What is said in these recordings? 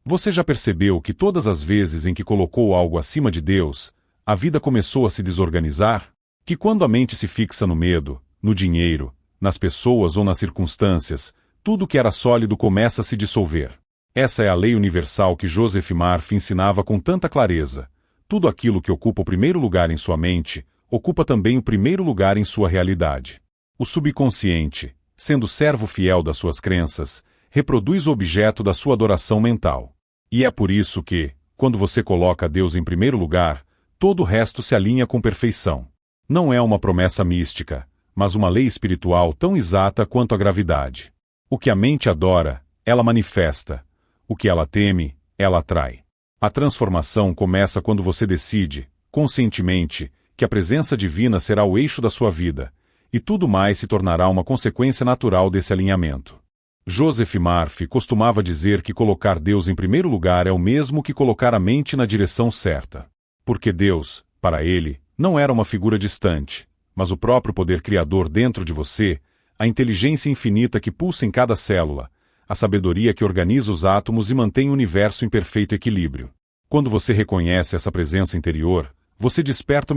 Você já percebeu que todas as vezes em que colocou algo acima de Deus, a vida começou a se desorganizar? Que quando a mente se fixa no medo, no dinheiro, nas pessoas ou nas circunstâncias, tudo que era sólido começa a se dissolver. Essa é a lei universal que Joseph Murphy ensinava com tanta clareza. Tudo aquilo que ocupa o primeiro lugar em sua mente, ocupa também o primeiro lugar em sua realidade. O subconsciente, sendo servo fiel das suas crenças, reproduz o objeto da sua adoração mental. E é por isso que, quando você coloca Deus em primeiro lugar, todo o resto se alinha com perfeição. Não é uma promessa mística, mas uma lei espiritual tão exata quanto a gravidade. O que a mente adora, ela manifesta. O que ela teme, ela atrai. A transformação começa quando você decide, conscientemente, que a presença divina será o eixo da sua vida, e tudo mais se tornará uma consequência natural desse alinhamento. Joseph Murphy costumava dizer que colocar Deus em primeiro lugar é o mesmo que colocar a mente na direção certa. Porque Deus, para ele, não era uma figura distante, mas o próprio poder criador dentro de você, a inteligência infinita que pulsa em cada célula, a sabedoria que organiza os átomos e mantém o universo em perfeito equilíbrio. Quando você reconhece essa presença interior, você desperta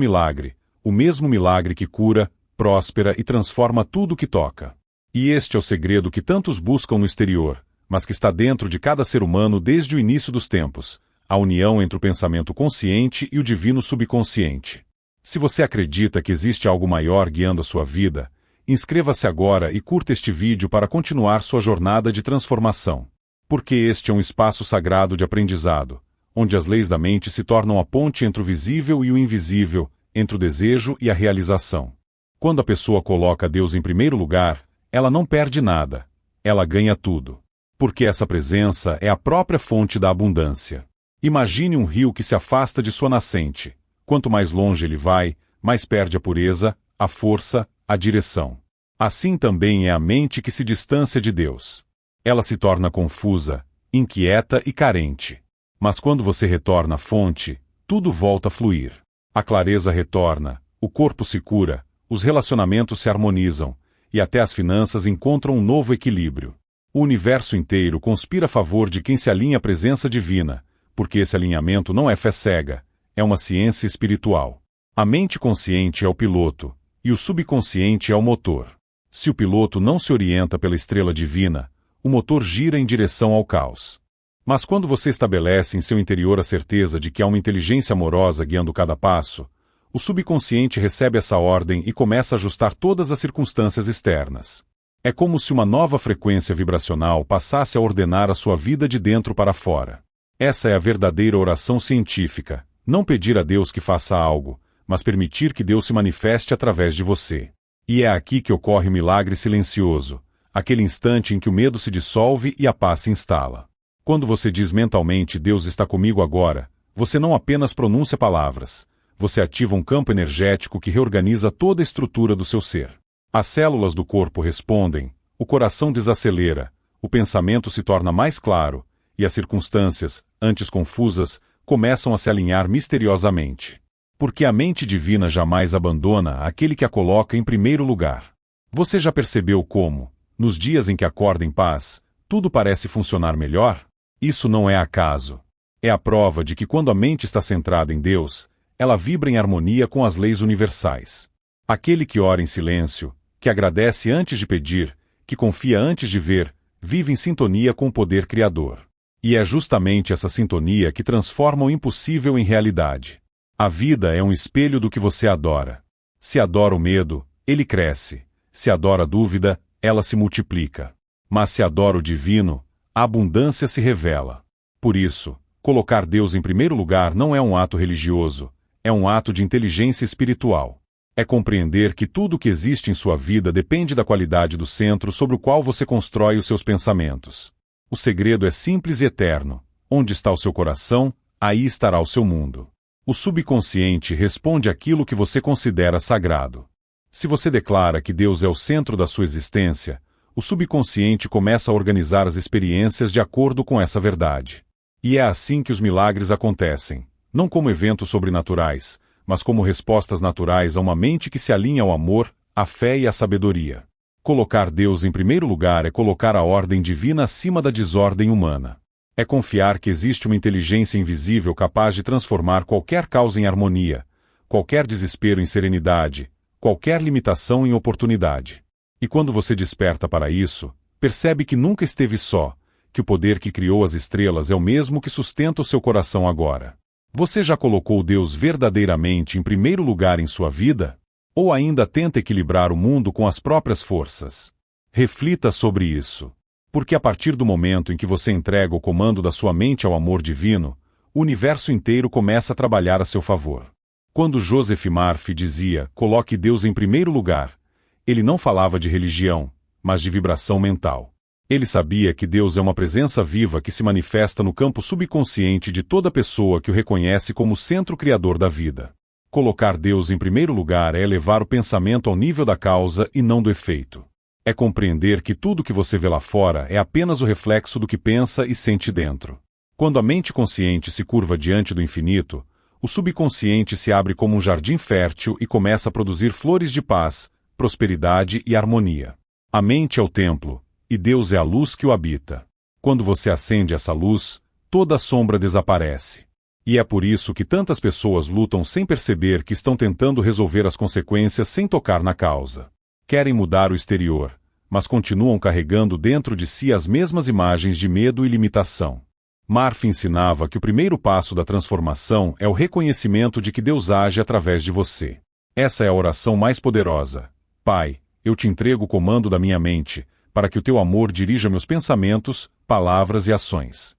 o mesmo milagre que cura, próspera e transforma tudo o que toca. E este é o segredo que tantos buscam no exterior, mas que está dentro de cada ser humano desde o início dos tempos, a união entre o pensamento consciente e o divino subconsciente. Se você acredita que existe algo maior guiando a sua vida, inscreva-se agora e curta este vídeo para continuar sua jornada de transformação. Porque este é um espaço sagrado de aprendizado, onde as leis da mente se tornam a ponte entre o visível e o invisível, entre o desejo e a realização. Quando a pessoa coloca Deus em primeiro lugar, ela não perde nada, ela ganha tudo. Porque essa presença é a própria fonte da abundância. Imagine um rio que se afasta de sua nascente. Quanto mais longe ele vai, mais perde a pureza, a força, a direção. Assim também é a mente que se distancia de Deus. Ela se torna confusa, inquieta e carente. Mas quando você retorna à fonte, tudo volta a fluir. A clareza retorna, o corpo se cura, os relacionamentos se harmonizam, e até as finanças encontram um novo equilíbrio. O universo inteiro conspira a favor de quem se alinha à presença divina, porque esse alinhamento não é fé cega, é uma ciência espiritual. A mente consciente é o piloto, e o subconsciente é o motor. Se o piloto não se orienta pela estrela divina, o motor gira em direção ao caos. Mas quando você estabelece em seu interior a certeza de que há uma inteligência amorosa guiando cada passo, o subconsciente recebe essa ordem e começa a ajustar todas as circunstâncias externas. É como se uma nova frequência vibracional passasse a ordenar a sua vida de dentro para fora. Essa é a verdadeira oração científica, não pedir a Deus que faça algo, mas permitir que Deus se manifeste através de você. E é aqui que ocorre o milagre silencioso, aquele instante em que o medo se dissolve e a paz se instala. Quando você diz mentalmente Deus está comigo agora, você não apenas pronuncia palavras, você ativa um campo energético que reorganiza toda a estrutura do seu ser. As células do corpo respondem, o coração desacelera, o pensamento se torna mais claro, e as circunstâncias, antes confusas, começam a se alinhar misteriosamente. Porque a mente divina jamais abandona aquele que a coloca em primeiro lugar. Você já percebeu como, nos dias em que acorda em paz, tudo parece funcionar melhor? Isso não é acaso. É a prova de que quando a mente está centrada em Deus, ela vibra em harmonia com as leis universais. Aquele que ora em silêncio, que agradece antes de pedir, que confia antes de ver, vive em sintonia com o poder criador. E é justamente essa sintonia que transforma o impossível em realidade. A vida é um espelho do que você adora. Se adora o medo, ele cresce. Se adora a dúvida, ela se multiplica. Mas se adora o divino, a abundância se revela. Por isso, colocar Deus em primeiro lugar não é um ato religioso, é um ato de inteligência espiritual. É compreender que tudo o que existe em sua vida depende da qualidade do centro sobre o qual você constrói os seus pensamentos. O segredo é simples e eterno. Onde está o seu coração, aí estará o seu mundo. O subconsciente responde àquilo que você considera sagrado. Se você declara que Deus é o centro da sua existência, o subconsciente começa a organizar as experiências de acordo com essa verdade. E é assim que os milagres acontecem, não como eventos sobrenaturais, mas como respostas naturais a uma mente que se alinha ao amor, à fé e à sabedoria. Colocar Deus em primeiro lugar é colocar a ordem divina acima da desordem humana. É confiar que existe uma inteligência invisível capaz de transformar qualquer caos em harmonia, qualquer desespero em serenidade, qualquer limitação em oportunidade. E quando você desperta para isso, percebe que nunca esteve só, que o poder que criou as estrelas é o mesmo que sustenta o seu coração agora. Você já colocou Deus verdadeiramente em primeiro lugar em sua vida? Ou ainda tenta equilibrar o mundo com as próprias forças? Reflita sobre isso. Porque a partir do momento em que você entrega o comando da sua mente ao amor divino, o universo inteiro começa a trabalhar a seu favor. Quando Joseph Murphy dizia, coloque Deus em primeiro lugar, ele não falava de religião, mas de vibração mental. Ele sabia que Deus é uma presença viva que se manifesta no campo subconsciente de toda pessoa que o reconhece como centro criador da vida. Colocar Deus em primeiro lugar é elevar o pensamento ao nível da causa e não do efeito. É compreender que tudo que você vê lá fora é apenas o reflexo do que pensa e sente dentro. Quando a mente consciente se curva diante do infinito, o subconsciente se abre como um jardim fértil e começa a produzir flores de paz, prosperidade e harmonia. A mente é o templo, e Deus é a luz que o habita. Quando você acende essa luz, toda a sombra desaparece. E é por isso que tantas pessoas lutam sem perceber que estão tentando resolver as consequências sem tocar na causa. Querem mudar o exterior, mas continuam carregando dentro de si as mesmas imagens de medo e limitação. Murphy ensinava que o primeiro passo da transformação é o reconhecimento de que Deus age através de você. Essa é a oração mais poderosa. Pai, eu te entrego o comando da minha mente, para que o teu amor dirija meus pensamentos, palavras e ações.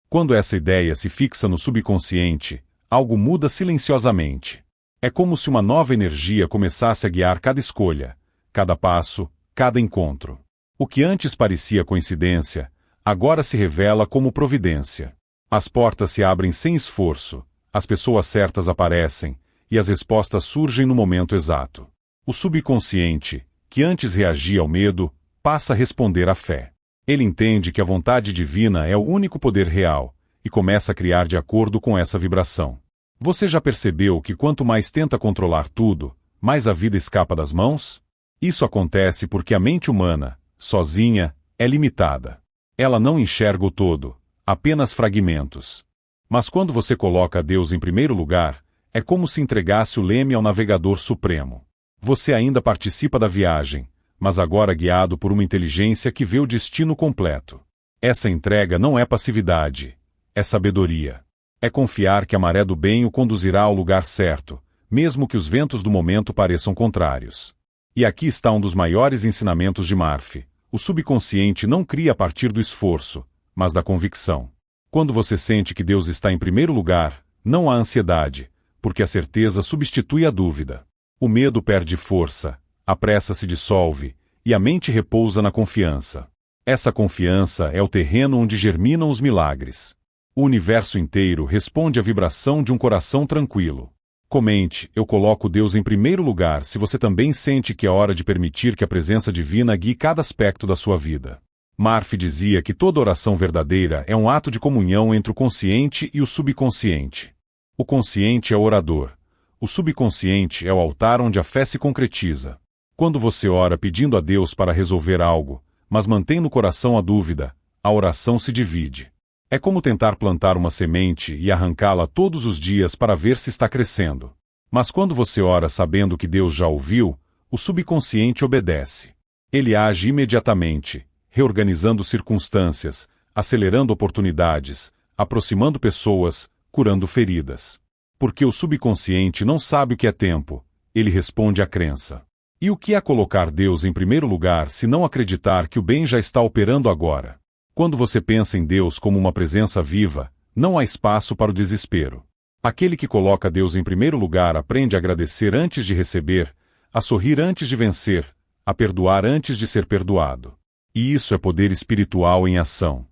Quando essa ideia se fixa no subconsciente, algo muda silenciosamente. É como se uma nova energia começasse a guiar cada escolha, cada passo, cada encontro. O que antes parecia coincidência, agora se revela como providência. As portas se abrem sem esforço, as pessoas certas aparecem, e as respostas surgem no momento exato. O subconsciente, que antes reagia ao medo, passa a responder à fé. Ele entende que a vontade divina é o único poder real, e começa a criar de acordo com essa vibração. Você já percebeu que quanto mais tenta controlar tudo, mais a vida escapa das mãos? Isso acontece porque a mente humana, sozinha, é limitada. Ela não enxerga o todo, apenas fragmentos. Mas quando você coloca Deus em primeiro lugar, é como se entregasse o leme ao navegador supremo. Você ainda participa da viagem, mas agora guiado por uma inteligência que vê o destino completo. Essa entrega não é passividade, é sabedoria. É confiar que a maré do bem o conduzirá ao lugar certo, mesmo que os ventos do momento pareçam contrários. E aqui está um dos maiores ensinamentos de Murphy. O subconsciente não cria a partir do esforço, mas da convicção. Quando você sente que Deus está em primeiro lugar, não há ansiedade, porque a certeza substitui a dúvida. O medo perde força, a pressa se dissolve, e a mente repousa na confiança. Essa confiança é o terreno onde germinam os milagres. O universo inteiro responde à vibração de um coração tranquilo. Comente, eu coloco Deus em primeiro lugar se você também sente que é hora de permitir que a presença divina guie cada aspecto da sua vida. Murphy dizia que toda oração verdadeira é um ato de comunhão entre o consciente e o subconsciente. O consciente é o orador. O subconsciente é o altar onde a fé se concretiza. Quando você ora pedindo a Deus para resolver algo, mas mantém no coração a dúvida, a oração se divide. É como tentar plantar uma semente e arrancá-la todos os dias para ver se está crescendo. Mas quando você ora sabendo que Deus já ouviu, o subconsciente obedece. Ele age imediatamente, reorganizando circunstâncias, acelerando oportunidades, aproximando pessoas, curando feridas. Porque o subconsciente não sabe o que é tempo, ele responde à crença. E o que é colocar Deus em primeiro lugar se não acreditar que o bem já está operando agora? Quando você pensa em Deus como uma presença viva, não há espaço para o desespero. Aquele que coloca Deus em primeiro lugar aprende a agradecer antes de receber, a sorrir antes de vencer, a perdoar antes de ser perdoado. E isso é poder espiritual em ação.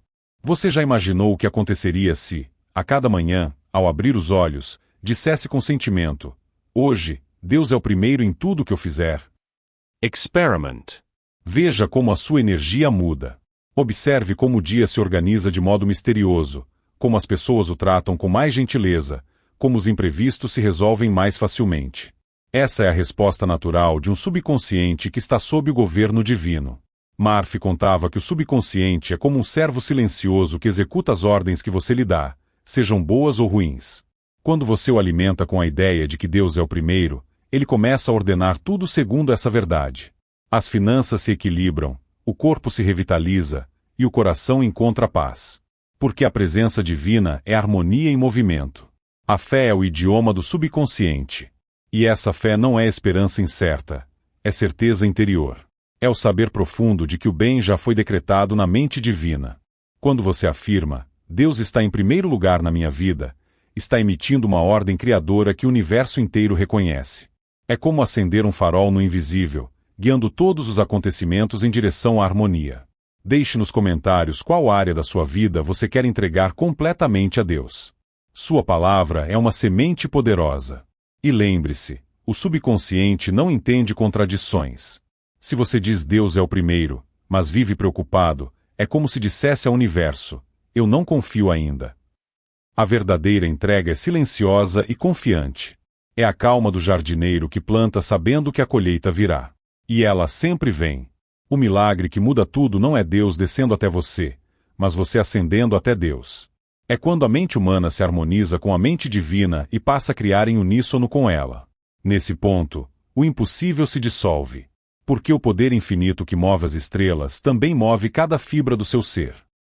Você já imaginou o que aconteceria se, a cada manhã, ao abrir os olhos, dissesse com sentimento: hoje, Deus é o primeiro em tudo que eu fizer? Experiment. Veja como a sua energia muda. Observe como o dia se organiza de modo misterioso, como as pessoas o tratam com mais gentileza, como os imprevistos se resolvem mais facilmente. Essa é a resposta natural de um subconsciente que está sob o governo divino. Murphy contava que o subconsciente é como um servo silencioso que executa as ordens que você lhe dá, sejam boas ou ruins. Quando você o alimenta com a ideia de que Deus é o primeiro, ele começa a ordenar tudo segundo essa verdade. As finanças se equilibram, o corpo se revitaliza, e o coração encontra paz. Porque a presença divina é harmonia em movimento. A fé é o idioma do subconsciente. E essa fé não é esperança incerta, é certeza interior. É o saber profundo de que o bem já foi decretado na mente divina. Quando você afirma, Deus está em primeiro lugar na minha vida, está emitindo uma ordem criadora que o universo inteiro reconhece. É como acender um farol no invisível, guiando todos os acontecimentos em direção à harmonia. Deixe nos comentários qual área da sua vida você quer entregar completamente a Deus. Sua palavra é uma semente poderosa. E lembre-se, o subconsciente não entende contradições. Se você diz Deus é o primeiro, mas vive preocupado, é como se dissesse ao universo, eu não confio ainda. A verdadeira entrega é silenciosa e confiante. É a calma do jardineiro que planta sabendo que a colheita virá. E ela sempre vem. O milagre que muda tudo não é Deus descendo até você, mas você ascendendo até Deus. É quando a mente humana se harmoniza com a mente divina e passa a criar em uníssono com ela. Nesse ponto, o impossível se dissolve. Porque o poder infinito que move as estrelas também move cada fibra do seu ser.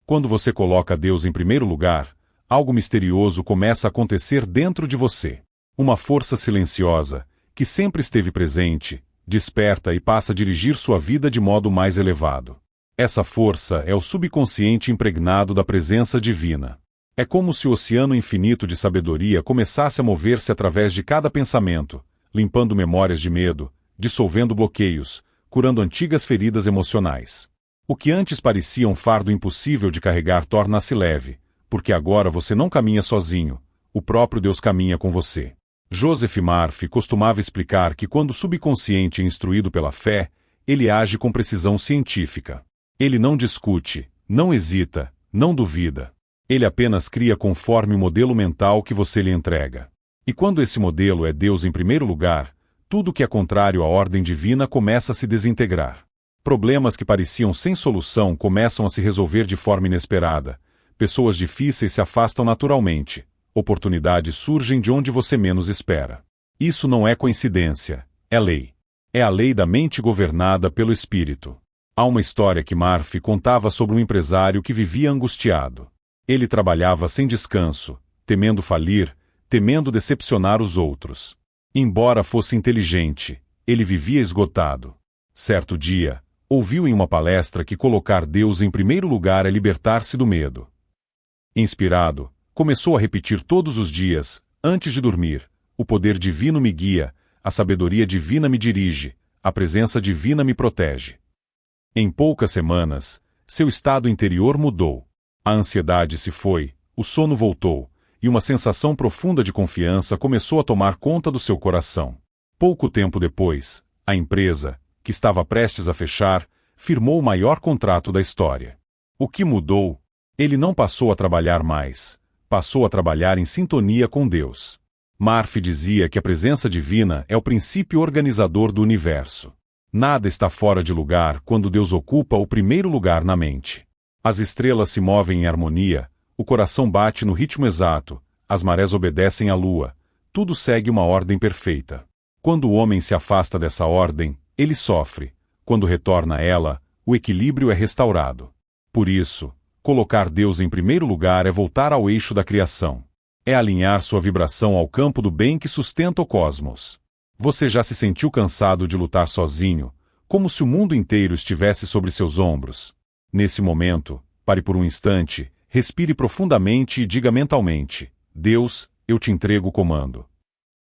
Quando você coloca Deus em primeiro lugar, algo misterioso começa a acontecer dentro de você. Uma força silenciosa, que sempre esteve presente, desperta e passa a dirigir sua vida de modo mais elevado. Essa força é o subconsciente impregnado da presença divina. É como se o oceano infinito de sabedoria começasse a mover-se através de cada pensamento, limpando memórias de medo, dissolvendo bloqueios, curando antigas feridas emocionais. O que antes parecia um fardo impossível de carregar torna-se leve, porque agora você não caminha sozinho, o próprio Deus caminha com você. Joseph Murphy costumava explicar que quando o subconsciente é instruído pela fé, ele age com precisão científica. Ele não discute, não hesita, não duvida. Ele apenas cria conforme o modelo mental que você lhe entrega. E quando esse modelo é Deus em primeiro lugar, tudo que é contrário à ordem divina começa a se desintegrar. Problemas que pareciam sem solução começam a se resolver de forma inesperada. Pessoas difíceis se afastam naturalmente. Oportunidades surgem de onde você menos espera. Isso não é coincidência, é lei. É a lei da mente governada pelo espírito. Há uma história que Murphy contava sobre um empresário que vivia angustiado. Ele trabalhava sem descanso, temendo falir, temendo decepcionar os outros. Embora fosse inteligente, ele vivia esgotado. Certo dia, ouviu em uma palestra que colocar Deus em primeiro lugar é libertar-se do medo. Inspirado, começou a repetir todos os dias, antes de dormir, o poder divino me guia, a sabedoria divina me dirige, a presença divina me protege. Em poucas semanas, seu estado interior mudou. A ansiedade se foi, o sono voltou, e uma sensação profunda de confiança começou a tomar conta do seu coração. Pouco tempo depois, a empresa, que estava prestes a fechar, firmou o maior contrato da história. O que mudou? Ele não passou a trabalhar mais, passou a trabalhar em sintonia com Deus. Murphy dizia que a presença divina é o princípio organizador do universo. Nada está fora de lugar quando Deus ocupa o primeiro lugar na mente. As estrelas se movem em harmonia, o coração bate no ritmo exato, as marés obedecem à lua, tudo segue uma ordem perfeita. Quando o homem se afasta dessa ordem, ele sofre. Quando retorna a ela, o equilíbrio é restaurado. Por isso, colocar Deus em primeiro lugar é voltar ao eixo da criação. É alinhar sua vibração ao campo do bem que sustenta o cosmos. Você já se sentiu cansado de lutar sozinho, como se o mundo inteiro estivesse sobre seus ombros? Nesse momento, pare por um instante, respire profundamente e diga mentalmente: Deus, eu te entrego o comando.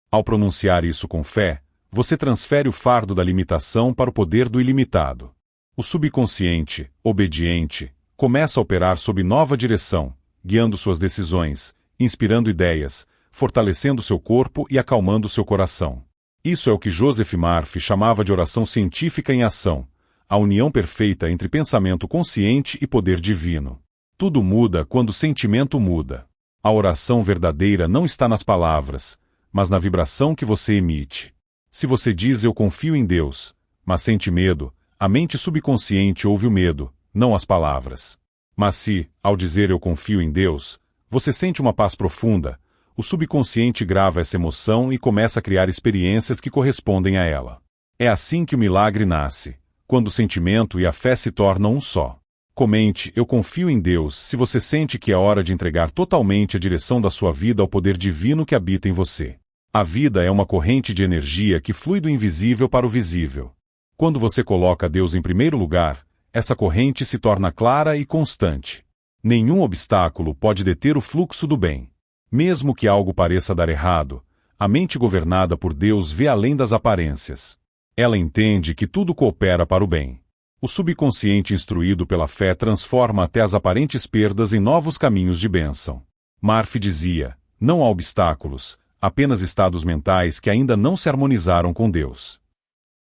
Ao pronunciar isso com fé, você transfere o fardo da limitação para o poder do ilimitado. O subconsciente, obediente, começa a operar sob nova direção, guiando suas decisões, inspirando ideias, fortalecendo seu corpo e acalmando seu coração. Isso é o que Joseph Murphy chamava de oração científica em ação, a união perfeita entre pensamento consciente e poder divino. Tudo muda quando o sentimento muda. A oração verdadeira não está nas palavras, mas na vibração que você emite. Se você diz eu confio em Deus, mas sente medo, A mente subconsciente ouve o medo, não as palavras. Mas se, ao dizer eu confio em Deus, você sente uma paz profunda, o subconsciente grava essa emoção e começa a criar experiências que correspondem a ela. É assim que o milagre nasce, quando o sentimento e a fé se tornam um só. Comente eu confio em Deus se você sente que é hora de entregar totalmente a direção da sua vida ao poder divino que habita em você. A vida é uma corrente de energia que flui do invisível para o visível. Quando você coloca Deus em primeiro lugar, essa corrente se torna clara e constante. Nenhum obstáculo pode deter o fluxo do bem. Mesmo que algo pareça dar errado, a mente governada por Deus vê além das aparências. Ela entende que tudo coopera para o bem. O subconsciente instruído pela fé transforma até as aparentes perdas em novos caminhos de bênção. Murphy dizia, não há obstáculos, apenas estados mentais que ainda não se harmonizaram com Deus.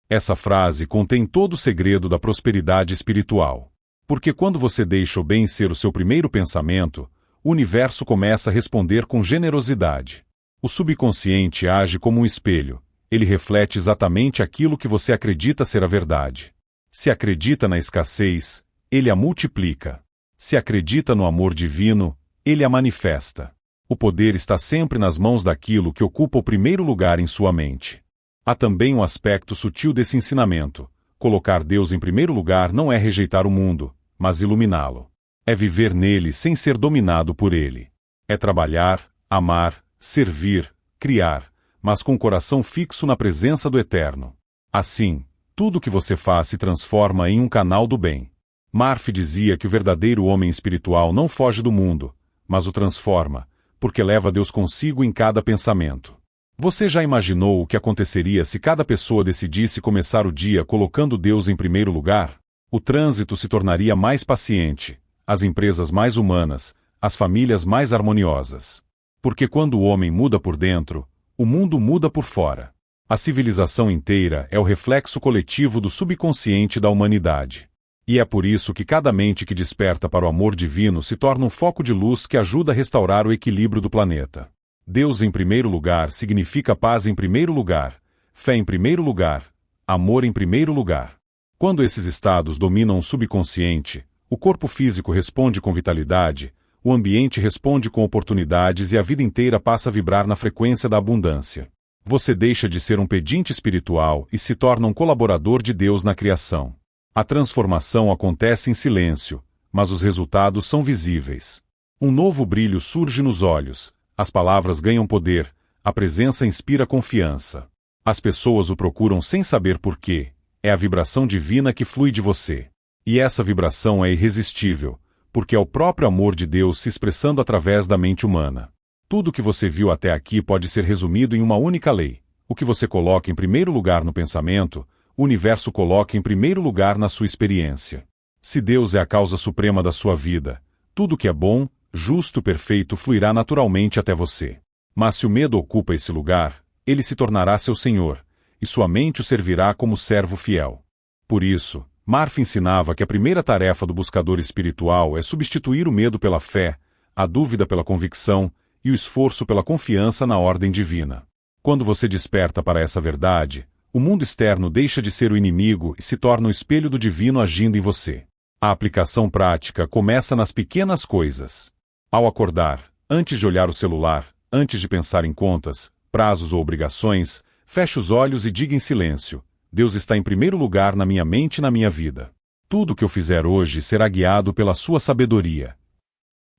Essa frase contém todo o segredo da prosperidade espiritual. Porque quando você deixa o bem ser o seu primeiro pensamento, o universo começa a responder com generosidade. O subconsciente age como um espelho. Ele reflete exatamente aquilo que você acredita ser a verdade. Se acredita na escassez, ele a multiplica. Se acredita no amor divino, ele a manifesta. O poder está sempre nas mãos daquilo que ocupa o primeiro lugar em sua mente. Há também um aspecto sutil desse ensinamento. Colocar Deus em primeiro lugar não é rejeitar o mundo, mas iluminá-lo. É viver nele sem ser dominado por ele. É trabalhar, amar, servir, criar, mas com o coração fixo na presença do Eterno. Assim, tudo que você faz se transforma em um canal do bem. Murphy dizia que o verdadeiro homem espiritual não foge do mundo, mas o transforma, porque leva Deus consigo em cada pensamento. Você já imaginou o que aconteceria se cada pessoa decidisse começar o dia colocando Deus em primeiro lugar? O trânsito se tornaria mais paciente, as empresas mais humanas, as famílias mais harmoniosas. Porque quando o homem muda por dentro, o mundo muda por fora. A civilização inteira é o reflexo coletivo do subconsciente da humanidade. E é por isso que cada mente que desperta para o amor divino se torna um foco de luz que ajuda a restaurar o equilíbrio do planeta. Deus em primeiro lugar significa paz em primeiro lugar, fé em primeiro lugar, amor em primeiro lugar. Quando esses estados dominam o subconsciente, o corpo físico responde com vitalidade, o ambiente responde com oportunidades e a vida inteira passa a vibrar na frequência da abundância. Você deixa de ser um pedinte espiritual e se torna um colaborador de Deus na criação. A transformação acontece em silêncio, mas os resultados são visíveis. Um novo brilho surge nos olhos, as palavras ganham poder, a presença inspira confiança. As pessoas o procuram sem saber por quê, é a vibração divina que flui de você. E essa vibração é irresistível, porque é o próprio amor de Deus se expressando através da mente humana. Tudo que você viu até aqui pode ser resumido em uma única lei. O que você coloca em primeiro lugar no pensamento, o universo coloca em primeiro lugar na sua experiência. Se Deus é a causa suprema da sua vida, tudo que é bom, justo e perfeito fluirá naturalmente até você. Mas se o medo ocupa esse lugar, ele se tornará seu senhor, e sua mente o servirá como servo fiel. Por isso, Murphy ensinava que a primeira tarefa do buscador espiritual é substituir o medo pela fé, a dúvida pela convicção e o esforço pela confiança na ordem divina. Quando você desperta para essa verdade, o mundo externo deixa de ser o inimigo e se torna o espelho do divino agindo em você. A aplicação prática começa nas pequenas coisas. Ao acordar, antes de olhar o celular, antes de pensar em contas, prazos ou obrigações, feche os olhos e diga em silêncio: Deus está em primeiro lugar na minha mente e na minha vida. Tudo o que eu fizer hoje será guiado pela sua sabedoria.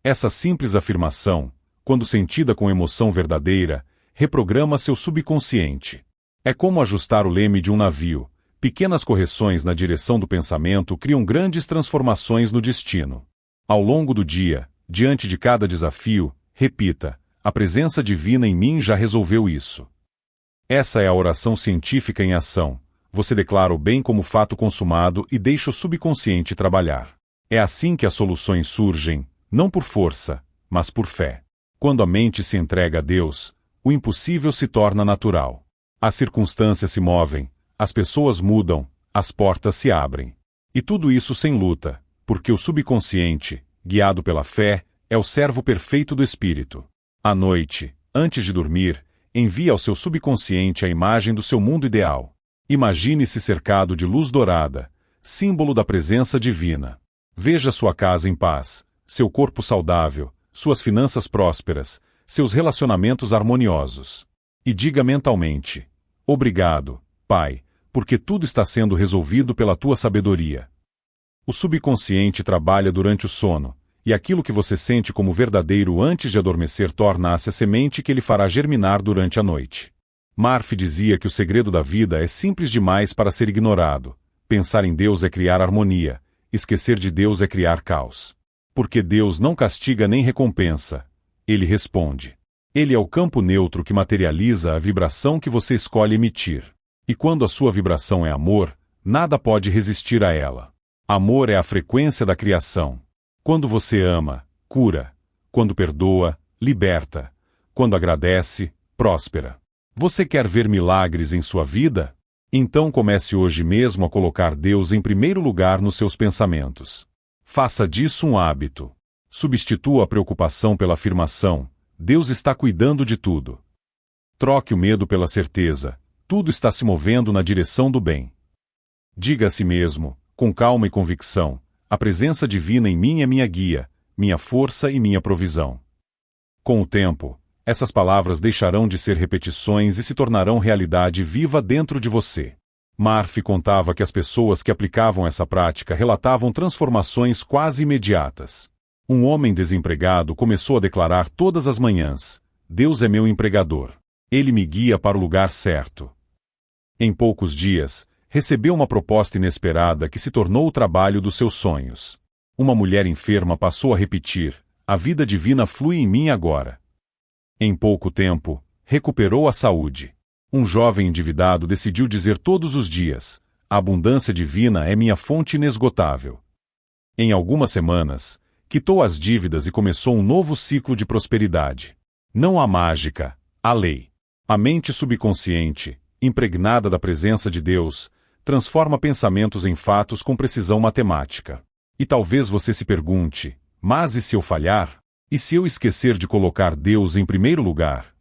Essa simples afirmação, quando sentida com emoção verdadeira, reprograma seu subconsciente. É como ajustar o leme de um navio. Pequenas correções na direção do pensamento criam grandes transformações no destino. Ao longo do dia, diante de cada desafio, repita: a presença divina em mim já resolveu isso. Essa é a oração científica em ação. Você declara o bem como fato consumado e deixa o subconsciente trabalhar. É assim que as soluções surgem, não por força, mas por fé. Quando a mente se entrega a Deus, o impossível se torna natural. As circunstâncias se movem, as pessoas mudam, as portas se abrem. E tudo isso sem luta, porque o subconsciente, guiado pela fé, é o servo perfeito do Espírito. À noite, antes de dormir, envie ao seu subconsciente a imagem do seu mundo ideal. Imagine-se cercado de luz dourada, símbolo da presença divina. Veja sua casa em paz, seu corpo saudável, suas finanças prósperas, seus relacionamentos harmoniosos. E diga mentalmente: obrigado, Pai, porque tudo está sendo resolvido pela tua sabedoria. O subconsciente trabalha durante o sono, e aquilo que você sente como verdadeiro antes de adormecer torna-se a semente que ele fará germinar durante a noite. Murphy dizia que o segredo da vida é simples demais para ser ignorado. Pensar em Deus é criar harmonia, esquecer de Deus é criar caos. Porque Deus não castiga nem recompensa. Ele responde. Ele é o campo neutro que materializa a vibração que você escolhe emitir. E quando a sua vibração é amor, nada pode resistir a ela. Amor é a frequência da criação. Quando você ama, cura. Quando perdoa, liberta. Quando agradece, próspera. Você quer ver milagres em sua vida? Então comece hoje mesmo a colocar Deus em primeiro lugar nos seus pensamentos. Faça disso um hábito. Substitua a preocupação pela afirmação: Deus está cuidando de tudo. Troque o medo pela certeza: tudo está se movendo na direção do bem. Diga a si mesmo, com calma e convicção: a presença divina em mim é minha guia, minha força e minha provisão. Com o tempo, essas palavras deixarão de ser repetições e se tornarão realidade viva dentro de você. Murphy contava que as pessoas que aplicavam essa prática relatavam transformações quase imediatas. Um homem desempregado começou a declarar todas as manhãs: Deus é meu empregador. Ele me guia para o lugar certo. Em poucos dias, recebeu uma proposta inesperada que se tornou o trabalho dos seus sonhos. Uma mulher enferma passou a repetir: a vida divina flui em mim agora. Em pouco tempo, recuperou a saúde. Um jovem endividado decidiu dizer todos os dias: a abundância divina é minha fonte inesgotável. Em algumas semanas, quitou as dívidas e começou um novo ciclo de prosperidade. Não há mágica, há lei. A mente subconsciente, impregnada da presença de Deus, transforma pensamentos em fatos com precisão matemática. E talvez você se pergunte: mas e se eu falhar? E se eu esquecer de colocar Deus em primeiro lugar?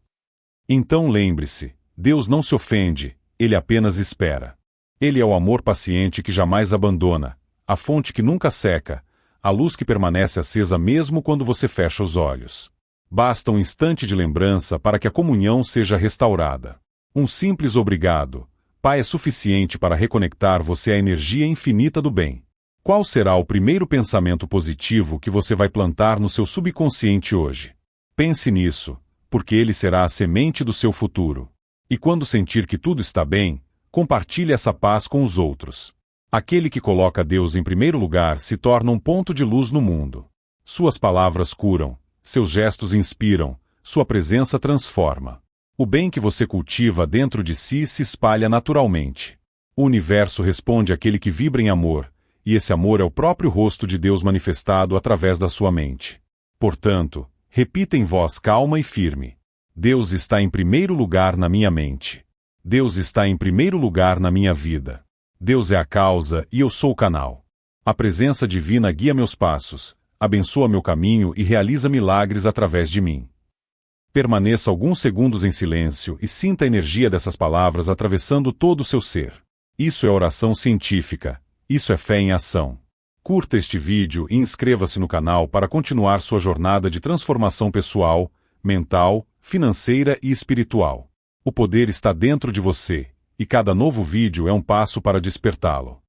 Então lembre-se, Deus não se ofende, Ele apenas espera. Ele é o amor paciente que jamais abandona, a fonte que nunca seca, a luz que permanece acesa mesmo quando você fecha os olhos. Basta um instante de lembrança para que a comunhão seja restaurada. Um simples obrigado, Pai, é suficiente para reconectar você à energia infinita do bem. Qual será o primeiro pensamento positivo que você vai plantar no seu subconsciente hoje? Pense nisso, porque ele será a semente do seu futuro. E quando sentir que tudo está bem, compartilhe essa paz com os outros. Aquele que coloca Deus em primeiro lugar se torna um ponto de luz no mundo. Suas palavras curam, seus gestos inspiram, sua presença transforma. O bem que você cultiva dentro de si se espalha naturalmente. O universo responde àquele que vibra em amor, e esse amor é o próprio rosto de Deus manifestado através da sua mente. Portanto, repita em voz calma e firme: Deus está em primeiro lugar na minha mente. Deus está em primeiro lugar na minha vida. Deus é a causa e eu sou o canal. A presença divina guia meus passos, abençoa meu caminho e realiza milagres através de mim. Permaneça alguns segundos em silêncio e sinta a energia dessas palavras atravessando todo o seu ser. Isso é oração científica. Isso é fé em ação. Curta este vídeo e inscreva-se no canal para continuar sua jornada de transformação pessoal, mental, financeira e espiritual. O poder está dentro de você, e cada novo vídeo é um passo para despertá-lo.